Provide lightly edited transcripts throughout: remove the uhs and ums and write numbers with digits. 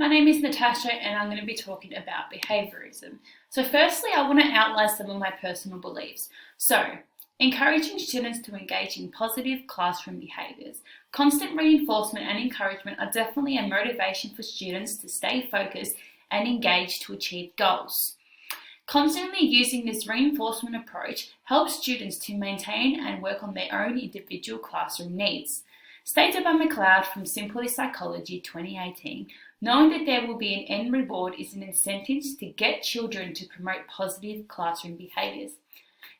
My name is Natasha and I'm going to be talking about behaviourism. So firstly, I want to outline some of my personal beliefs. So, encouraging students to engage in positive classroom behaviours. Constant reinforcement and encouragement are definitely a motivation for students to stay focused and engaged to achieve goals. Constantly using this reinforcement approach helps students to maintain and work on their own individual classroom needs. Stated by McLeod from Simply Psychology 2018, knowing that there will be an end reward is an incentive to get children to promote positive classroom behaviours.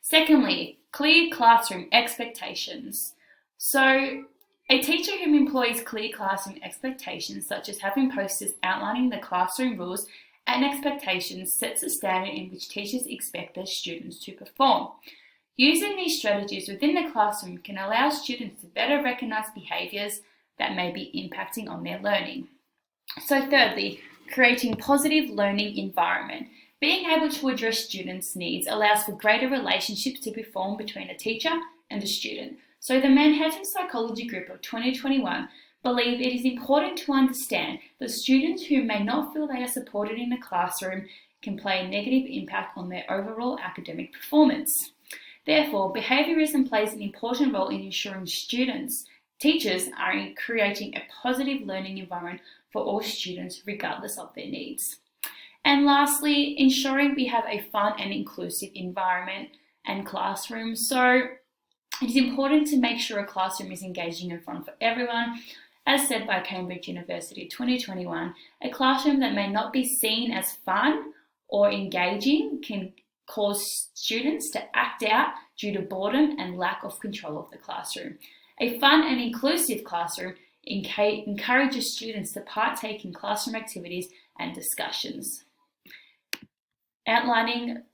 Secondly, clear classroom expectations. So, a teacher who employs clear classroom expectations, such as having posters outlining the classroom rules and expectations, sets a standard in which teachers expect their students to perform. Using these strategies within the classroom can allow students to better recognise behaviours that may be impacting on their learning. So thirdly, creating positive learning environment. Being able to address students' needs allows for greater relationships to be formed between a teacher and a student. So the Manhattan Psychology Group of 2021 believe it is important to understand that students who may not feel they are supported in the classroom can play a negative impact on their overall academic performance. Therefore, behaviourism plays an important role in ensuring teachers are creating a positive learning environment for all students regardless of their needs. And lastly, ensuring we have a fun and inclusive environment and classroom. So it is important to make sure a classroom is engaging and fun for everyone. As said by Cambridge University 2021, a classroom that may not be seen as fun or engaging can cause students to act out due to boredom and lack of control of the classroom. A fun and inclusive classroom encourages students to partake in classroom activities and discussions.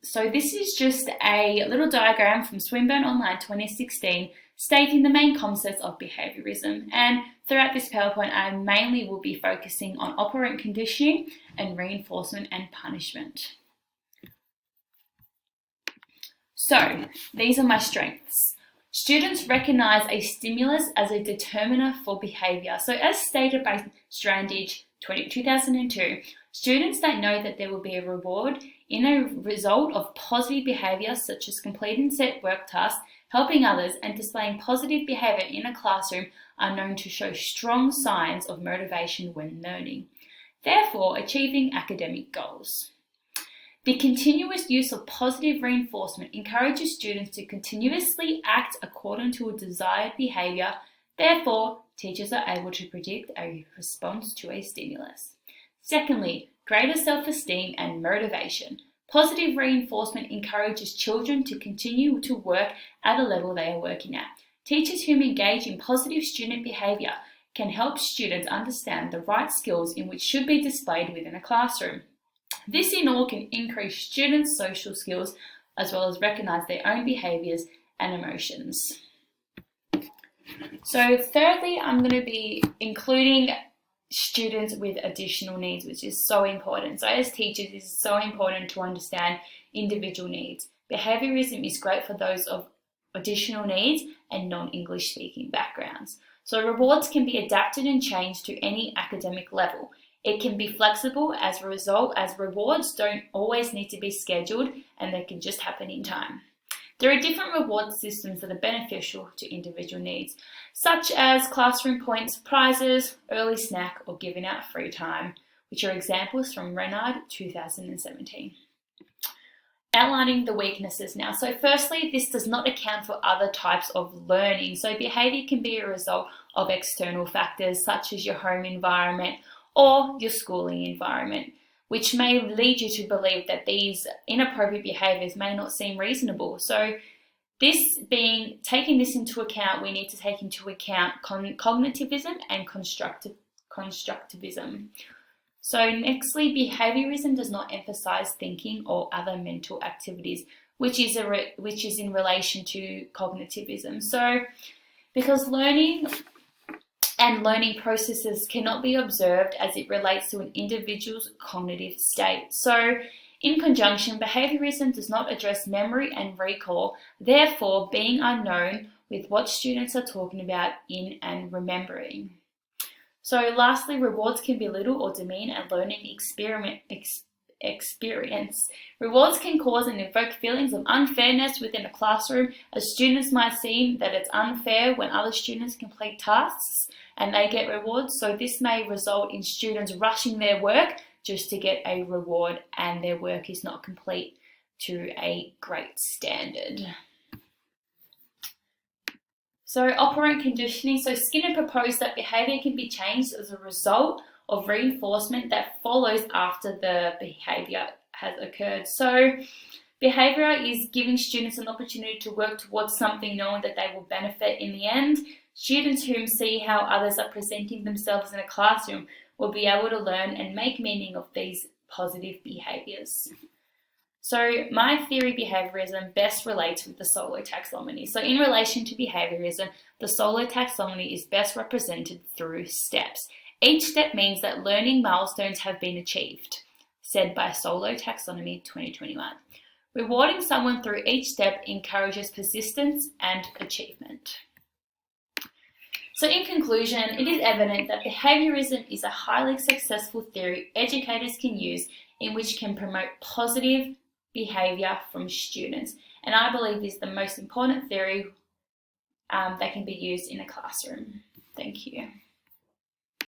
So this is just a little diagram from Swinburne Online 2016 stating the main concepts of behaviourism, and throughout this PowerPoint I mainly will be focusing on operant conditioning and reinforcement and punishment. So, these are my strengths. Students recognise a stimulus as a determiner for behaviour. So as stated by Strandage 2002, students that know that there will be a reward in a result of positive behaviour such as completing set work tasks, helping others and displaying positive behaviour in a classroom are known to show strong signs of motivation when learning, therefore achieving academic goals. The continuous use of positive reinforcement encourages students to continuously act according to a desired behaviour, therefore teachers are able to predict a response to a stimulus. Secondly, greater self-esteem and motivation. Positive reinforcement encourages children to continue to work at the level they are working at. Teachers who engage in positive student behaviour can help students understand the right skills in which should be displayed within a classroom. This in all can increase students' social skills as well as recognise their own behaviours and emotions. So thirdly, I'm going to be including students with additional needs, which is so important. So as teachers, it's so important to understand individual needs. Behaviourism is great for those of additional needs and non-English speaking backgrounds. So rewards can be adapted and changed to any academic level. It can be flexible as a result, as rewards don't always need to be scheduled and they can just happen in time. There are different reward systems that are beneficial to individual needs, such as classroom points, prizes, early snack, or giving out free time, which are examples from Renard 2017. Outlining the weaknesses now. So firstly, this does not account for other types of learning. So behaviour can be a result of external factors such as your home environment or your schooling environment, which may lead you to believe that these inappropriate behaviours may not seem reasonable. So taking this into account, we need to take into account cognitivism and constructivism. So nextly, behaviourism does not emphasise thinking or other mental activities, which is in relation to cognitivism. So because learning and learning processes cannot be observed as it relates to an individual's cognitive state. So in conjunction, behaviourism does not address memory and recall, therefore being unknown with what students are talking about in and remembering. So lastly, rewards can belittle or demean a learning experience. Rewards can cause and evoke feelings of unfairness within a classroom, as students might see that it's unfair when other students complete tasks and they get rewards. So this may result in students rushing their work just to get a reward, and their work is not complete to a great standard. So operant conditioning. So Skinner proposed that behaviour can be changed as a result of reinforcement that follows after the behaviour has occurred. So behaviour is giving students an opportunity to work towards something knowing that they will benefit in the end. Students who see how others are presenting themselves in a classroom will be able to learn and make meaning of these positive behaviours. So my theory behaviourism best relates with the Solo taxonomy. So in relation to behaviourism, the Solo taxonomy is best represented through steps. Each step means that learning milestones have been achieved, said by Solo Taxonomy 2021. Rewarding someone through each step encourages persistence and achievement. So in conclusion, it is evident that behaviourism is a highly successful theory educators can use in which can promote positive behaviour from students. And I believe this is the most important theory that can be used in a classroom. Thank you.